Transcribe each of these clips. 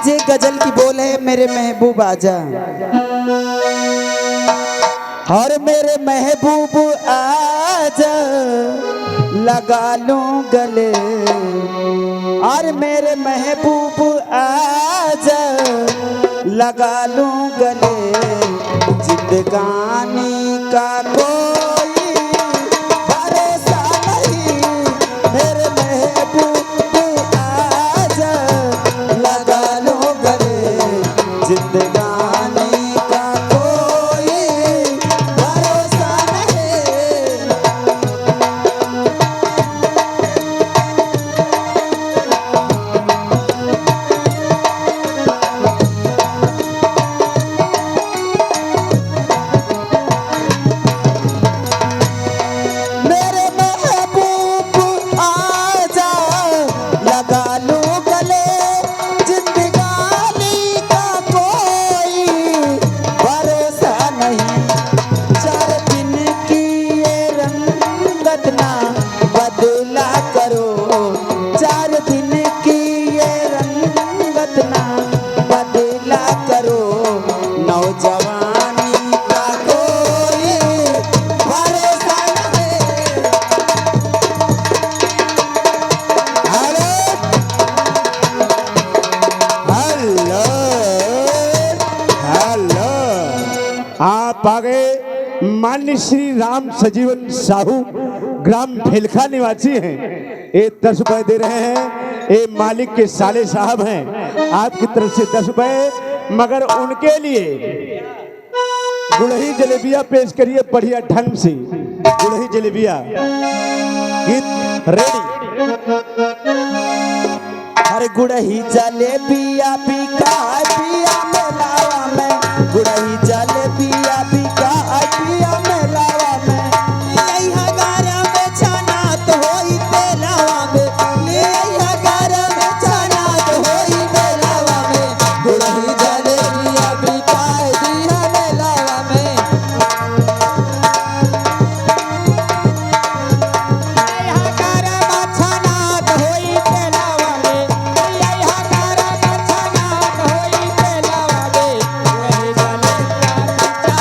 लीजिए गजल की बोल है मेरे महबूब आजा। और मेरे महबूब आजा लगा लूं गले, और मेरे महबूब आजा लगा लूं गले, जिंदगानी का कोई भरोसा नहीं, मेरे महबूब आजा लगा लूं गले, जिंदगानी का कोई भरोसा नहीं। मेरे महबूब आजा लगा लूं गले, जिंदगानी का कोई भरोसा नहीं, चार दिन की ये रंगत ना बदला करो, चार दिन की ये रंगत ना बदला करो, नौजवानी का कोई भरोसा नहीं। हेलो हेलो हेलो, आप आगे मान्य श्री राम सजीवन साहू ग्राम भेलखा निवासी हैं। ये 10 रुपए दे रहे हैं। ये मालिक के साले साहब हैं, आपकी तरफ से 10 रुपए। मगर उनके लिए गुड़ही जलेबिया पेश करिए बढ़िया ढंग से। गुड़ही जलेबिया गीत रेडी। अरे गुड़ही जलेबिया बिका पिया मेलावा में, गुड़ही जलेबिया बिका पिया मेलावा में, यही हगारा में छाना तो होई तेलावा में, यही हगारा में छाना तो होई मेलावा में, गुड़ही जलेबिया बिका पिया मेलावा में, यही हगारा में छाना तो होई तेलावा में, यही हगारा में छाना तो होई तेलावा में, गुड़ही जलेबिया बिका पिया मेलावा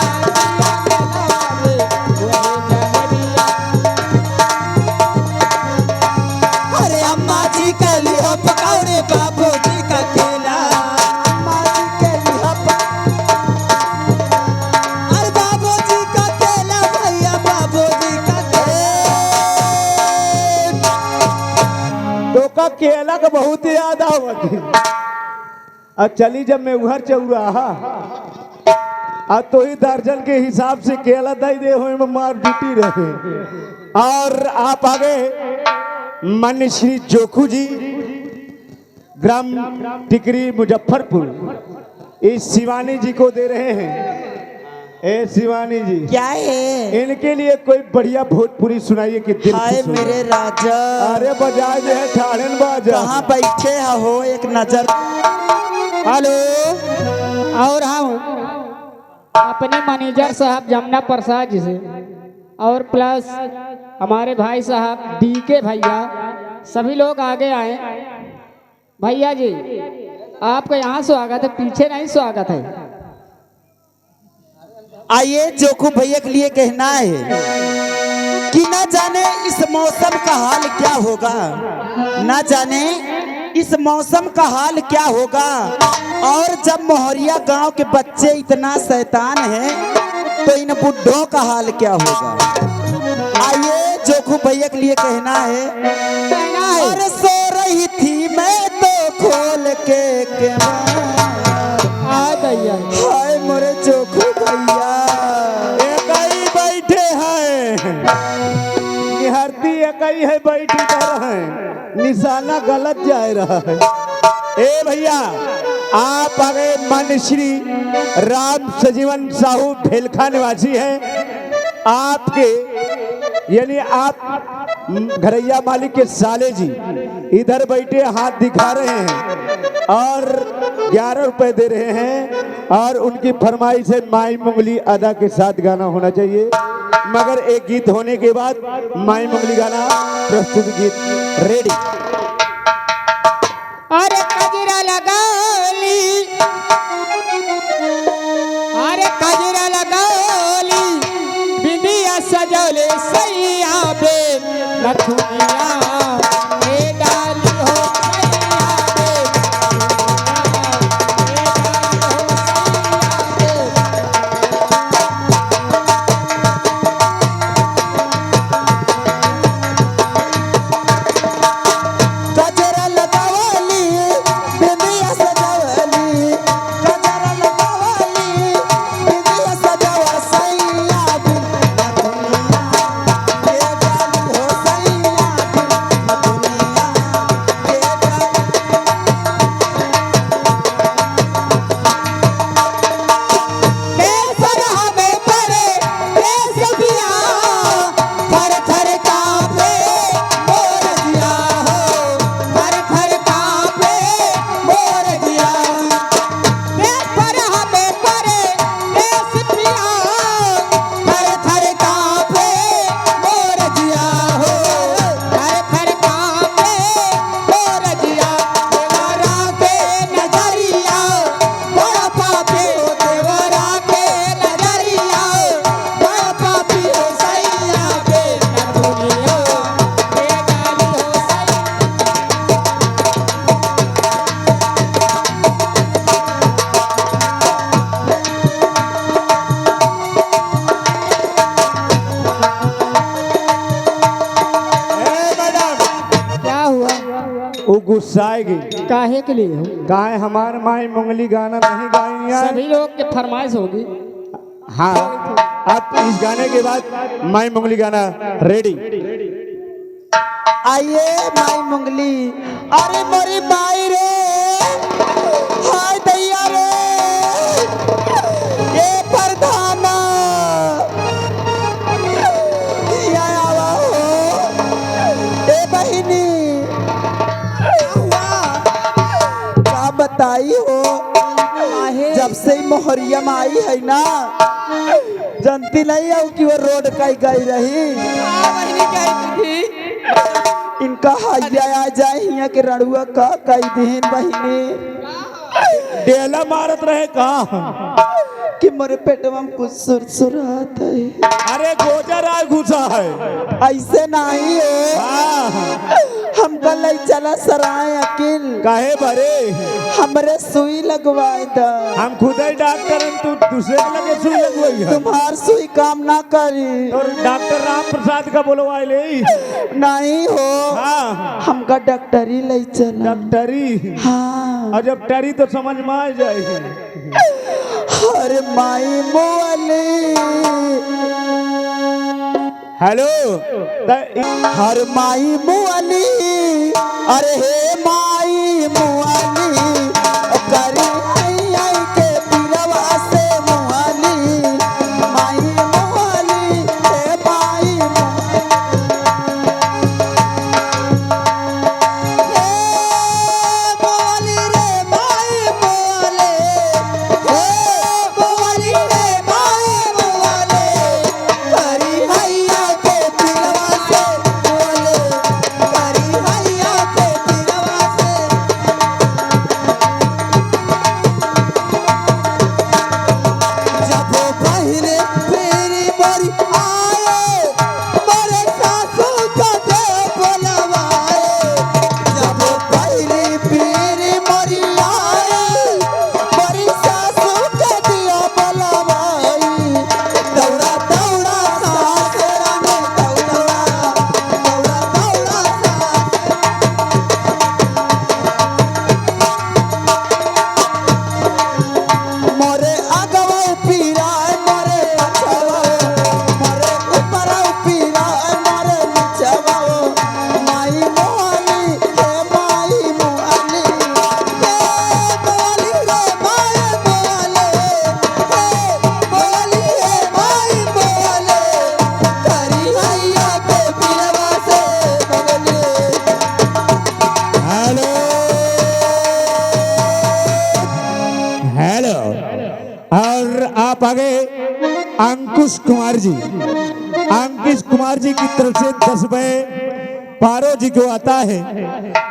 में, गुड़ही जलेबिया। अरे अम्मा जी के लिए पकौड़े, बाबू जी का केला, अम्मा जी के लिए अरे बाबू जी का केला, भैया बाबू जी का केला। तो का केला का बहुत याद आवत है। अब चली जब मैं उहर चौराहा अब तो ही दर्जन के हिसाब से केला दई दे हो मार ड्यूटी रहे। और आप आगे मान्य श्री जोखू जी ग्राम टिकरी मुजफ्फरपुर इस शिवानी जी को दे रहे हैं। ए शिवानी जी, क्या है? इनके लिए कोई बढ़िया भोजपुरी सुनाइए कि दिल हाय खुश हो। मेरे राजा, अरे बजाए जो है ठाड़न बाजा। कहाँ बैठे हो एक नजर। हेलो, और हम अपने मैनेजर साहब जमुना प्रसाद जी से और प्लस हमारे भाई साहब डीके भैया सभी लोग आगे आए। भैया जी आपका यहाँ स्वागत है, पीछे नहीं स्वागत है। आइए जोखू भैया के लिए कहना है कि ना जाने इस मौसम का हाल क्या होगा, ना जाने इस मौसम का हाल क्या होगा, और जब मोहरिया गांव के बच्चे इतना शैतान हैं तो इन बुड्ढों का हाल क्या होगा। आइए जोखू भैया के लिए कहना है, अरे सो रही थी मैं तो खोल के आ भैया हाय मोरे जोखू भैया, एक ही बैठे हैं निहरती, एक ही है बैठी कर है, निशाना गलत जा रहा है। ए भैया आप आगे मान्य श्री राम सजीवन साहू भेलखा निवासी हैं। आपके यानी आप घरैया मालिक के साले जी इधर बैठे हाथ दिखा रहे हैं और 11 रुपए दे रहे हैं। और उनकी फरमाइश है माई मुंगली अदा के साथ गाना होना चाहिए, मगर एक गीत होने के बाद माई मुंगली गाना प्रस्तुत। गीत रेडी। अरे कजरा लगा ली अरे कजरा लगौली बिंदिया सजौले सैया बे लखुनिया ए डाली हो सैया बे गजरा लगावली बिंदिया सजावली गजरा लगावली बिंदिया सजावा सैया बिन दुनिया के डाली हो सैया बिन दुनिया के डाली केसर हमें परे केस पिया थर थर कांपे मोर जिया हो थर थर कांपे मोर जिया केसर हमें परे केस पिया थर थर कांपे मोर जिया हो थर थर कांपे मोर जिया देवरा के नजरिया बड़ा पापी हो देवरा के नजरिया बड़ा पापी हो सैया के दुनिया के गाली हो सैया ए मैडम, क्या हुआ वो गुस्साएगी काहे के लिए हो गाय हमार माई मंगली गाना नहीं गाई यार। सभी लोग के फरमाइश होगी हाँ, अब इस गाने के बाद माई मंगली गाना रेडी। आइए माई मुंगली अरे मोरी माई रे हाय दैया रे ये परधाना या आवा हो ए बहिनी का बताई हो जब से ही मोहरियम आई है ना जनती नहीं हो कि वो रोड कहीं गई रही इनका हया आ जाए हिया के रणुआ का कई दिन बहिनी डेला मारत रहे का। कि मोरे पेटवा में कुछ सुरसुरात है अरे गोजर आय घुसा है। ऐसे नहीं है हाँ, हम कल चला सराय अकिल काहे भरे हमरे सुई लगवाए दा हम खुद ही डॉक्टर हैं, तू दूसरे के लगे सुई लगवाई है। तुम्हार सुई काम ना करी और डॉक्टर राम प्रसाद का बोलवाए ले। नहीं हो हाँ, हमका डॉक्टरी ले चला डॉक्टरी हाँ और जब टरी तो समझ में आ जाएगी। अरे माई मोली हेलो हर माई मुअली अरे हे माई मुअली करी आई आई के पिलवा से मुअली माई मुअली हे माई मुअली रे माई मुअली हे मुअली रे माई मुअली करी हैया के पिलवा से मुअली करी हैया के पिलवा से जब वो पहले फेरी मोरी आए मोरे सासू को दे बोलवाए जब वो पहले फेरी मोरी आए मोरी सासू को दिया बोलवाई दौड़ा दौड़ा सास रानी दौड़ा दौड़ा दौड़ा सास मोरे अगवा पीरा मोरे पछवा मोरे ऊपर पीरा मोरे नीचवा माई मोली हे माई मोली हे मोली रे माई मोली हे मोली हे माई मोली करी हैया के पिलवा से बगली हेलो हेलो और आप आगे अंकुश कुमार जी की तरफ से 10 रुपए पारो जी को आता है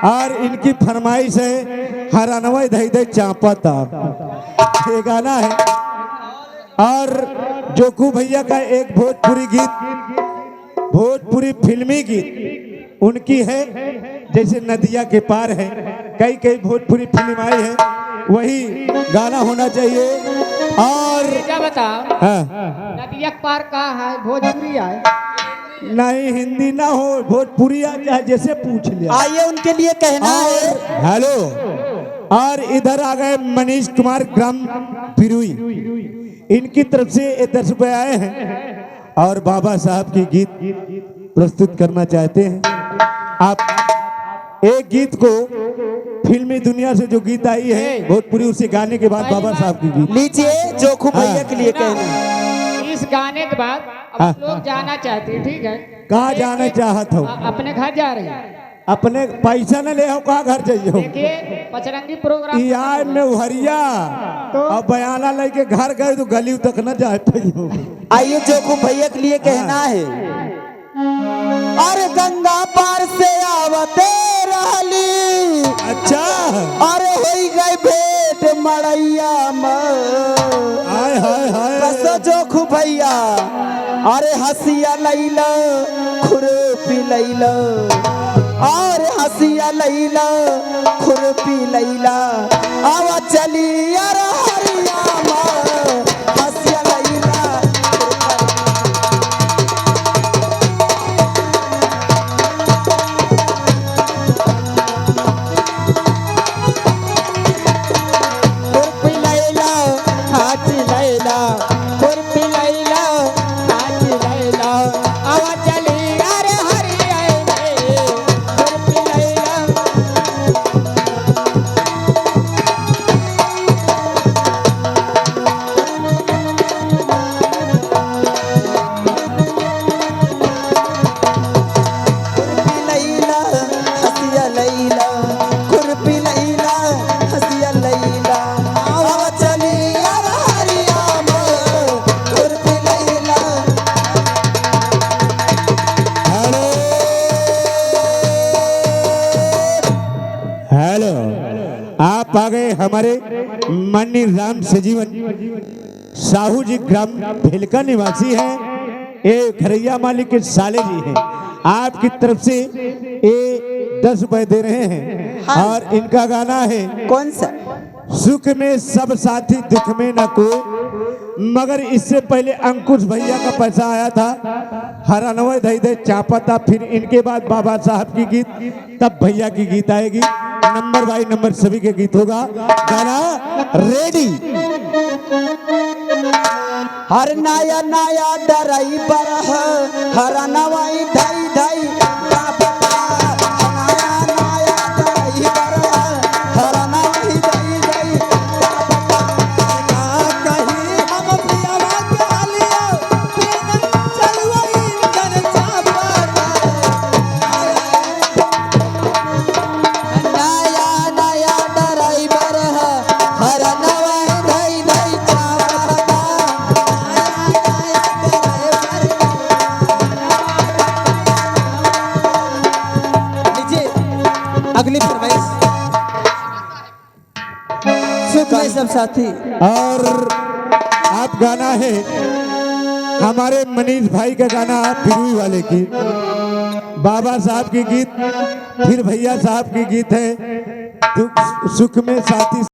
और इनकी फरमाइश है हरानवा धई दे चापता, ये गाना है। और जोकू भैया का एक भोजपुरी गीत, भोजपुरी फिल्मी गीत उनकी है, जैसे नदिया के पार है, कई कई भोजपुरी फिल्म आई है, वही गाना होना चाहिए। और क्या बताओ, हाँ, नदिया के पार कहाँ है? भोजपुरी है? नहीं हिंदी ना हो, भोजपुरी आ चाहे जैसे पूछ लिया। आइए उनके लिए कहना है। हेलो, और इधर आ गए मनीष कुमार ग्राम पिरुई, इनकी तरफ से 10 रुपए आए हैं और बाबा साहब की गीत प्रस्तुत करना चाहते हैं। आप एक गीत को फिल्मी दुनिया से जो गीत आई है भोजपुरी, उसे गाने के बाद बाबा साहब की गीत लीजिए, जोखू भैया के लिए कहना है। इस गाने के बाद अब हाँ। लोग जाना चाहते हैं, ठीक है? कहाँ जाना चाहत हो? अपने घर जा रहे हैं। अपने पैसा न ले हो, कहाँ घर जाइए? देखिए पचरंगी प्रोग्राम यार में उहरिया और बयाना लेके घर गए तो गली तक न जा पाइयो। आइए जोखू भैया के लिए कहना है। अरे गंगा पार से आवते रहली, अच्छा, अरे होई गई भेंट मड़ैया में। हाय हाय हाय, कसो जोखू भैया, अरे हसिया लैला खुरपी लैला, और हसिया लैला खुरपी लैला, आवा चली अरे हरिया में, हसिया लैला खुरपी लैला, हाथ लैला, खुरपी लैला, हाथ लैला, आवा चली अरे हरिया में, खुरपी लैला। खुरपी लैला, हसिया लैला, खुरपी लैला, हसिया लैला, आवा चली अरे हरिया में, खुरपी लैला। हेलो हेलो, आप आ गए हमारे मन्नी राम सजीवन साहू जी ग्राम भेलका निवासी हैं, ये खरैया मालिक के साले जी हैं। आपकी तरफ से ये 10 रुपए दे रहे हैं और इनका गाना है कौन सा? सुख में सब साथी दुख में न कोई। मगर इससे पहले अंकुश भैया का पैसा आया था, हरानवे धई दे चापता, फिर इनके बाद बाबा साहब की गीत, तब भैया की गीत आएगी। नंबर बाई नंबर सभी के गीत होगा। गाना रेडी। हर नया नया ड्राइवर है, हर नवाई धई धई बाबा, नया नया ड्राइवर है, हर नवाई धई धई बाबा, कहीं हम पियावा के आलिया, ट्रेन चलवाई इंजन चापता, नया नया ड्राइवर है, हर नवाई धई धई चापता। अगली फरमाइश, सुख में सब साथी। और आप गाना है हमारे मनीष भाई का गाना, फिरुई वाले की, बाबा साहब की गीत, फिर भैया साहब की गीत है सुख में साथी।